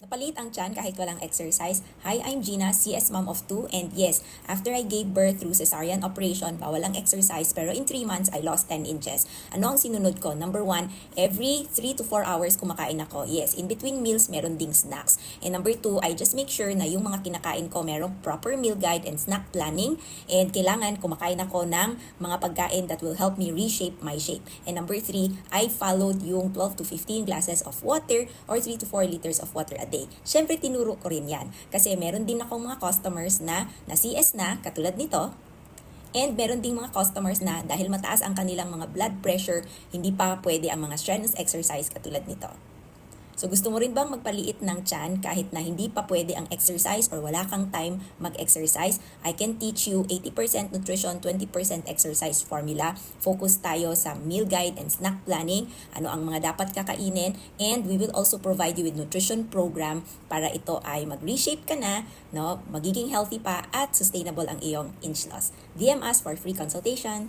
Palit ang tiyan kahit walang exercise. Hi, I'm Gina, CS mom of 2, and yes, after I gave birth through cesarean operation, walang exercise, pero in 3 months, I lost 10 inches. Ano ang sinunod ko? Number 1, every 3 to 4 hours kumakain ako. Yes, in between meals, meron ding snacks. And number 2, I just make sure na yung mga kinakain ko merong proper meal guide and snack planning, and kailangan kumakain ako ng mga pagkain that will help me reshape my shape. And number 3, I followed yung 12 to 15 glasses of water or 3 to 4 liters of water a day. Siyempre, tinuro ko rin yan. Kasi meron din akong mga customers na CS na, katulad nito. And meron ding mga customers na dahil mataas ang kanilang mga blood pressure, hindi pa pwede ang mga strenuous exercise katulad nito. So gusto mo rin bang magpaliit ng tiyan kahit na hindi pa pwede ang exercise or wala kang time mag-exercise? I can teach you 80% nutrition, 20% exercise formula. Focus tayo sa meal guide and snack planning, ano ang mga dapat kakainin, and we will also provide you with nutrition program para ito ay mag-reshape ka na, no, magiging healthy pa at sustainable ang iyong inch loss. DM us for free consultation.